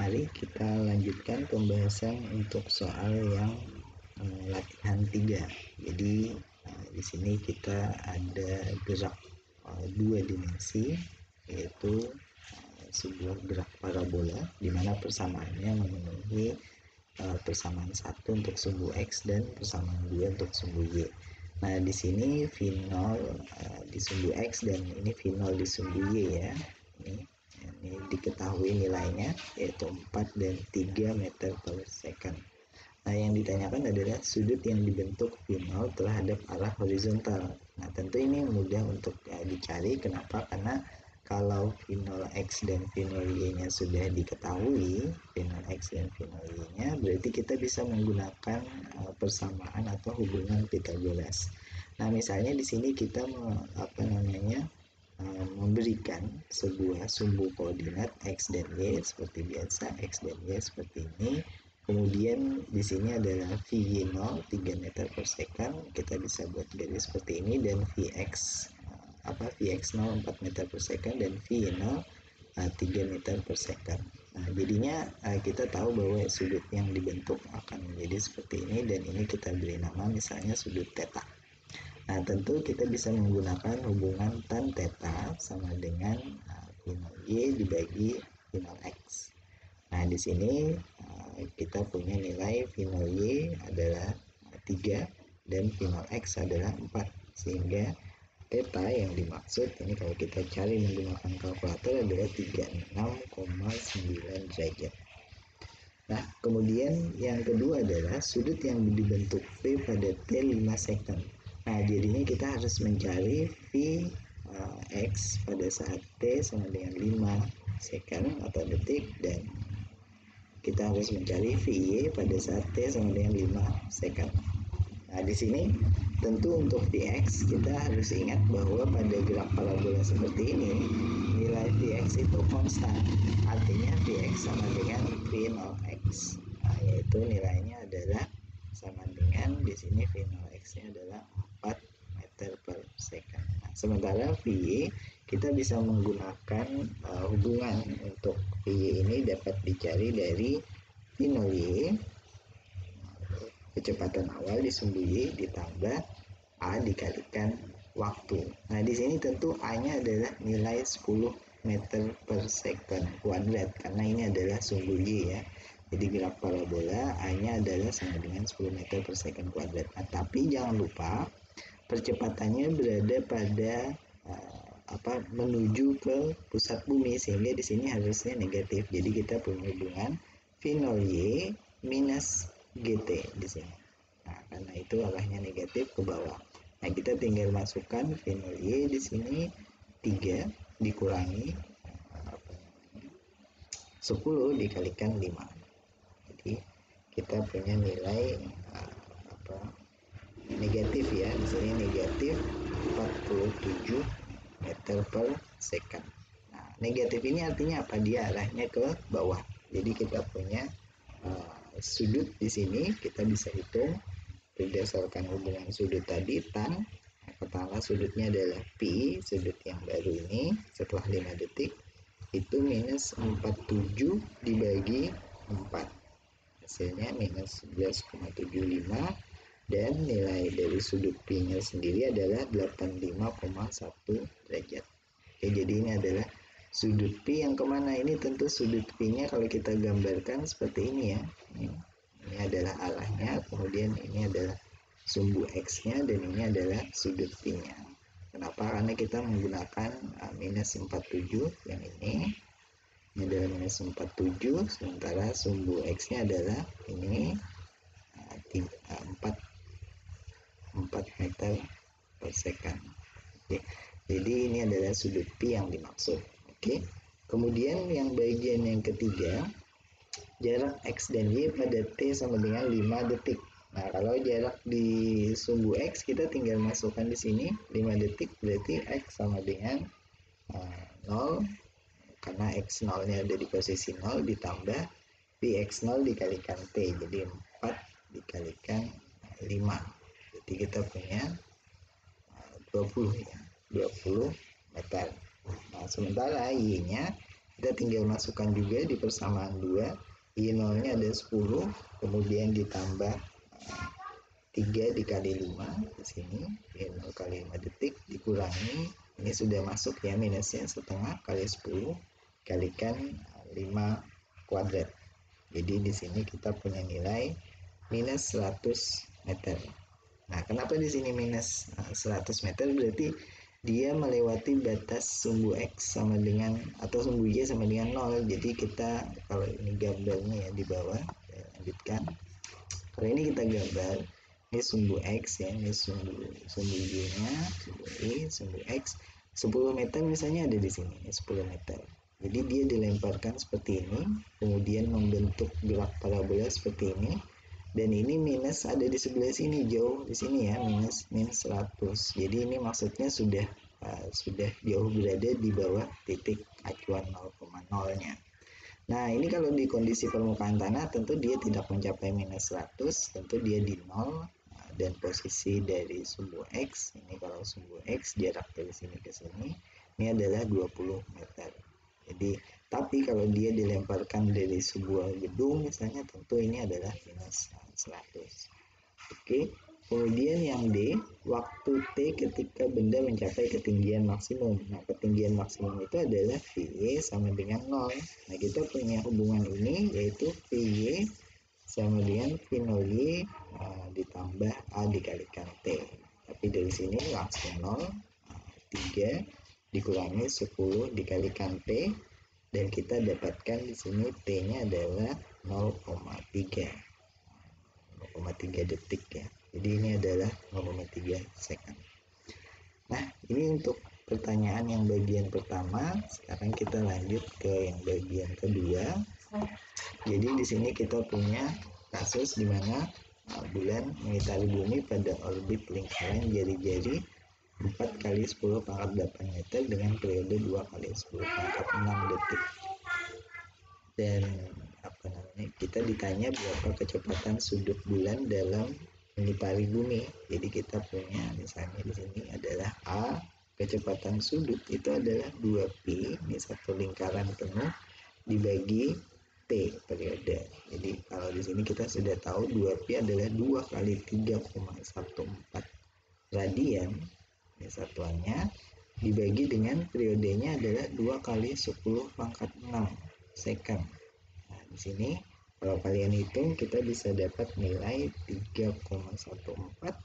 Mari kita lanjutkan pembahasan untuk soal yang latihan 3. Jadi di sini kita ada gerak dua dimensi, yaitu sebuah gerak parabola di mana persamaannya memenuhi persamaan 1 untuk sumbu X dan persamaan 2 untuk sumbu Y. Nah, di sini V0 di sumbu X dan ini V0 di sumbu Y ya. Ini diketahui nilainya yaitu 4 dan 3 meter per second. Nah, yang ditanyakan adalah sudut yang dibentuk V0 terhadap arah horizontal. Nah, tentu ini mudah untuk dicari. Kenapa? Karena kalau V0X dan V0Y-nya sudah diketahui, V0X dan V0Y-nya, berarti kita bisa menggunakan persamaan atau hubungan Pythagoras. Nah, misalnya di sini kita memberikan sebuah sumbu koordinat X dan Y seperti biasa, X dan Y seperti ini. Kemudian di sini adalah VY0 3 meter per second, kita bisa buat garis seperti ini, dan Vx0 4 meter per second dan V0 3 meter per second. Nah, jadinya kita tahu bahwa sudut yang dibentuk akan menjadi seperti ini, dan ini kita beri nama misalnya sudut theta. Nah, tentu kita bisa menggunakan hubungan tan theta sama dengan V0Y dibagi V0X. Nah, di sini kita punya nilai V0Y adalah 3 dan V0X adalah 4, sehingga theta yang dimaksud ini kalau kita cari menggunakan kalkulator adalah 36,9 derajat. Nah, kemudian yang kedua adalah sudut yang dibentuk V pada T5 second. Nah, jadinya kita harus mencari Vx pada saat T sama dengan 5 second atau detik, dan kita harus mencari Vy pada saat T sama dengan 5 second. Nah, di sini tentu untuk Vx kita harus ingat bahwa pada gerak parabola seperti ini nilai Vx itu konstan, artinya Vx sama dengan V0x, yaitu nilainya adalah sama dengan di sini V0x-nya adalah 4 meter per second. Nah, sementara Vy kita bisa menggunakan hubungan untuk Vy ini dapat dicari dari V0y, kecepatan awal di sumbu Y ditambah A dikalikan waktu. Nah, di sini tentu A-nya adalah nilai 10 meter per second kuadrat, karena ini adalah sumbu Y ya. Jadi gerak parabola A-nya adalah sama dengan 10 meter per second kuadrat. Nah, tapi jangan lupa percepatannya berada pada menuju ke pusat bumi, sehingga di sini harusnya negatif. Jadi kita punya hubungan V0Y minus GT di sini. Nah, karena itu arahnya negatif ke bawah. Nah, kita tinggal masukkan V0Y di sini 3 dikurangi 10 dikalikan 5. Jadi kita punya nilai negatif ya. Di sini negatif 47 meter per second. Nah, negatif ini artinya apa? Dia arahnya ke bawah. Jadi kita punya sudut di sini kita bisa hitung berdasarkan hubungan sudut tadi tan. Katakanlah sudutnya adalah Pi, sudut yang baru ini setelah 5 detik itu minus 47 dibagi 4, hasilnya minus 11,75, dan nilai dari sudut Pi nya sendiri adalah 85,1 derajat. Oke, jadi ini adalah sudut Pi yang kemana? Ini tentu sudut Pi nya kalau kita gambarkan seperti ini ya. Ini adalah arahnya, kemudian ini adalah sumbu X-nya, dan ini adalah sudut Pi-nya. Kenapa? Karena kita menggunakan minus 47 yang ini adalah minus 47, sementara sumbu X-nya adalah ini 4 meter per second. Oke. Jadi ini adalah sudut Pi yang dimaksud. Oke. Kemudian yang bagian yang ketiga, jarak X dan Y pada T sama dengan 5 detik. Nah, kalau jarak di sumbu X kita tinggal masukkan di sini 5 detik, berarti X sama dengan 0, karena X0 nya ada di posisi 0, ditambah Vx0 dikalikan T, jadi 4 dikalikan 5, berarti kita punya 20 ya, 20 meter. Nah, sementara Y nya kita tinggal masukkan juga di persamaan 2, I0 nya ada 10, kemudian ditambah 3 dikali 5 di sini, I0 kali 5 detik dikurangi, ini sudah masuk ya minusnya, setengah kali 10 kalikan 5 kuadrat. Jadi di sini kita punya nilai minus 100 meter. Nah, kenapa di sini minus 100 meter? Berarti dia melewati batas sumbu X sama dengan, atau sumbu Y sama dengan 0. Jadi kita, kalau ini gambarnya ya di bawah, saya lanjutkan. Kalau ini kita gambar, ini sumbu X ya, ini sumbu Y-nya, sumbu Y, sumbu X. 10 meter misalnya ada di sini, 10 meter. Jadi dia dilemparkan seperti ini, kemudian membentuk gerak parabola seperti ini, dan ini minus ada di sebelah sini, jauh di sini ya, minus 100. Jadi ini maksudnya sudah jauh berada di bawah titik acuan 0,0-nya. Nah, ini kalau di kondisi permukaan tanah tentu dia tidak mencapai minus 100, tentu dia di 0, dan posisi dari sumbu X, ini kalau sumbu X jarak dari sini ke sini, ini adalah 20 meter. Jadi, tapi kalau dia dilemparkan dari sebuah gedung misalnya, tentu ini adalah minus 100. Oke, kemudian yang D, waktu T ketika benda mencapai ketinggian maksimum. Nah, ketinggian maksimum itu adalah VY sama dengan 0. Nah, kita punya hubungan ini, yaitu VY sama dengan V0Y ditambah A dikalikan T. Tapi dari sini langsung 0, 3 dikurangi 10 dikalikan T, dan kita dapatkan di sini T-nya adalah 0,3 detik ya. Jadi ini adalah 0,3 second. Nah, ini untuk pertanyaan yang bagian pertama. Sekarang kita lanjut ke yang bagian kedua. Jadi di sini kita punya kasus di mana bulan mengitari bumi pada orbit lingkaran jari-jari 4 kali 10 pangkat 8 meter dengan periode 2 kali 10 pangkat 6 detik. Dan kita ditanya berapa kecepatan sudut bulan dalam melipari bumi. Jadi kita punya misalnya di sini adalah A, kecepatan sudut itu adalah 2pi, ini satu lingkaran penuh dibagi T periode. Jadi kalau di sini kita sudah tahu 2pi adalah 2 kali 3,14 radian, ini satuannya, dibagi dengan periodenya adalah 2 kali 10 pangkat 6 second. Nah, di sini kalau kalian hitung kita bisa dapat nilai 3,14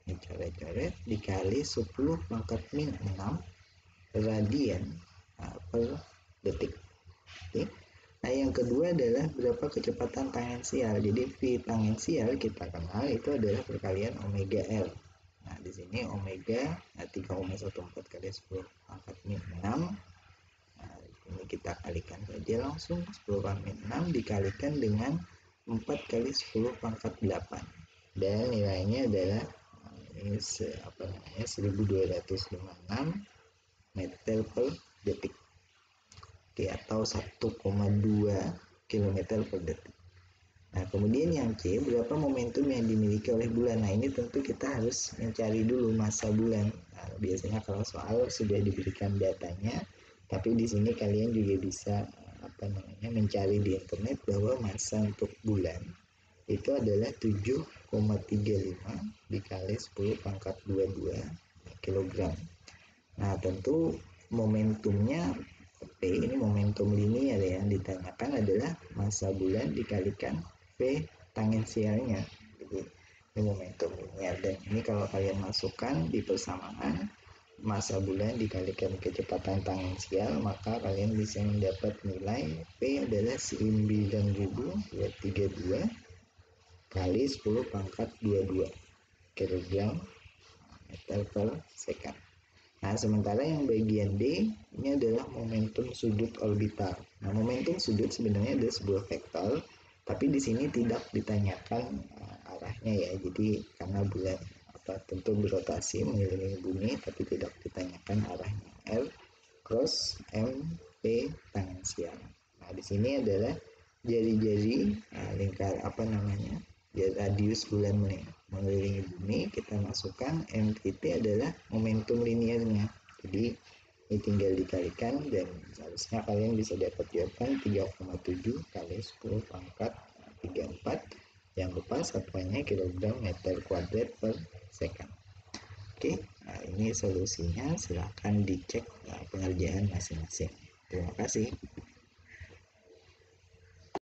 ini coret-coret dikali 10 pangkat min 6 radian per detik. Oke. Nah, yang kedua adalah berapa kecepatan tangensial. Jadi V tangensial kita kenal itu adalah perkalian omega L. Nah, di sini omega 3,14 kali 10 pangkat min 6. Nah, ini kita kalikan saja langsung, 10 pangkat min 6 dikalikan dengan 4 kali 10 pangkat 8. Dan nilainya adalah ini 1256 meter per detik. Oke, atau 1,2 km per detik. Nah, kemudian yang C, berapa momentum yang dimiliki oleh bulan? Nah, ini tentu kita harus mencari dulu masa bulan. Nah, biasanya kalau soal sudah diberikan datanya, tapi di sini kalian juga bisa mencari di internet bahwa masa untuk bulan itu adalah 7,35 dikali 10 pangkat 22 kg. Nah, tentu momentumnya P, ini momentum linear ya, yang ditanyakan adalah masa bulan dikalikan V tangensialnya. Jadi ini momentum linear, dan ini kalau kalian masukkan di persamaan masa bulan dikalikan kecepatan tangensial, maka kalian bisa mendapat nilai P adalah 9.232 kali 10 pangkat 22 kg meter per second. Nah, sementara yang bagian D ini adalah momentum sudut orbital. Nah, momentum sudut sebenarnya ada sebuah vektor, tapi di sini tidak ditanyakan arahnya ya. Jadi karena bulan tentu berotasi mengelilingi bumi, tapi tidak ditanyakan arahnya. R cross M P tangensial. Nah, di sini adalah jari-jari lingkar radius bulan mengelilingi bumi, kita masukkan MVT adalah momentum linearnya. Jadi Ini tinggal dikalikan dan seharusnya kalian bisa dapat jawaban 3,7 kali 10 pangkat 34. Jangan lupa satuannya kilogram meter kuadrat per second. Oke, nah ini solusinya, silahkan dicek pengerjaan masing-masing. Terima kasih.